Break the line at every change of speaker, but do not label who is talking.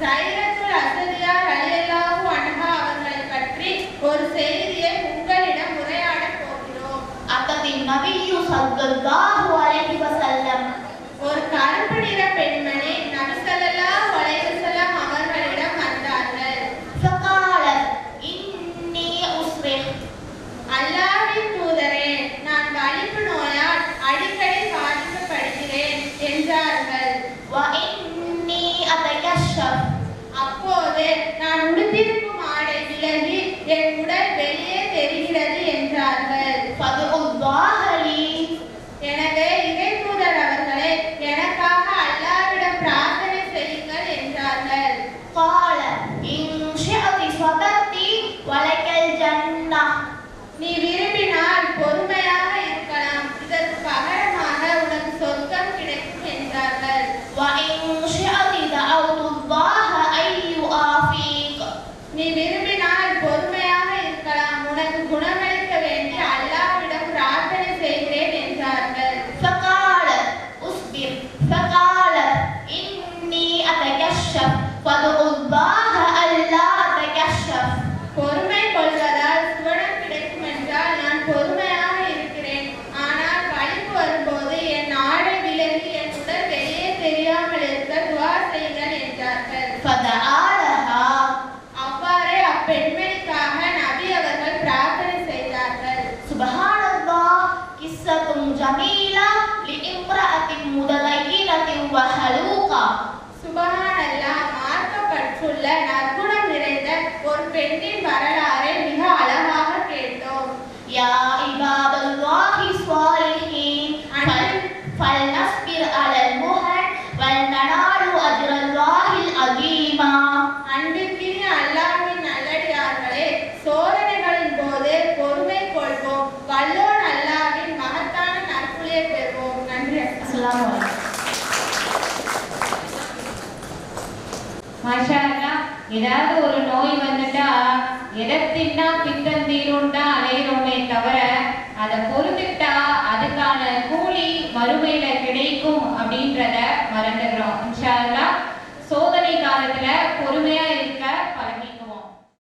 சைரத்துல் அஸதியார் ரலியல்லாஹு அன்ஹா அவர்களை பற்றி ஒரு செய்தியை உங்களிடம் உரையாடப் போகிறோம்.
அத்ததின் நபியு ஸல்லல்லாஹு அலைஹி வஸல்லம்
ஒரு கருப்பு நிற பெண்மணி நபி ஸல்லல்லாஹு அலைஹி வஸல்லம் அவர்களிடம் வந்தார்கள்.
ஃபகாலத் இன்னி உஸ்ரிஹ்
அல்லாஹ்வின் தூதரே, நான் வலிப்பு நோயால் அடிக்கடி பாதிக்கப்படுகிறேன் என்றார்கள்.
வ இன்னி அதகஷப்
அப்போது நான் உடுத்திருக்கும் ஆடை விலகி என் உடல் வெளியே தெரிகிறது என்றார்கள்.
ஃபதுல்லாஹ லீ
எனவே இறைத்தூதர் அவர்களே, எனக்காக அல்லாஹ்விடம் பிரார்த்தனை செய்யுங்கள் என்றார்கள்.
قال إن شئت صبرت ولك الجنة
நீ விரும்பினால் பொறுமையாக இருக்கலாம், இதற்கு பகரமாக உனக்கு சொர்க்கம் கிடைக்கும் என்றார்கள்.
وإن شئت دعوت الله أن يعافيك
நீ விரும்பினால் பொறுமையாக இருக்கலாம், உனக்கு குணமளிக்க வேண்டி அல்லாஹ்விடம் பிரார்த்தனை செய்கிறேன் என்றார்கள்.
فقالت اصبر فقالت إني أتكشف فادعوا الله ألا أتكشف
பொறுமை கொள்வதால் சுவனம் கிடைக்கும் என்றால் நான் பொறுமையாக இருக்கிறேன், ஆனால் வலிப்பு வரும்போது என் ஆடை விலகி என் உடல் வெளியே தெரியாமல் இருக்க துஆ செய்யுங்கள் என்றார்கள்.
فدعا لها
அவ்வாறே அப்பெண்மணிக்காக நபி அவர்கள் பிரார்த்தனை செய்தார்கள்.
سبحان الله قصة جميلة لامرأة متدينة وخلوقة
சுபஹானல்லாஹ், மார்க்கப்பற்றுள்ள நற்குணம் நிறைந்த ஒரு பெண்ணின் வரலாறை மிக அழகாக கேட்டோம்.
يا عباد الله الصالحين فلنصبر على المهن ولننال أجر الله العظيم
அன்பிற்கினிய அல்லாஹ்வின் நல்லடியார்களே, சோதனைகளின் போது பொறுமை கொள்வோம், வல்லோன் அல்லாஹ்வின் மகத்தான நற்குலியை பெறுவோம். நன்றி.
السلام عليكم.
மாஷா அல்லாஹ். ஏதாவது ஒரு நோய் வந்துட்டா எதை தின்னா பித்தம் தீரும் தான் அலையிறோமே தவிர அதை பொறுத்துக்கிட்டா அதுக்கான கூலி மறுமையில கிடைக்கும் அப்படின்றத மறந்துடுறோம். இன்ஷா அல்லாஹ் சோதனை காலத்துல பொறுமையா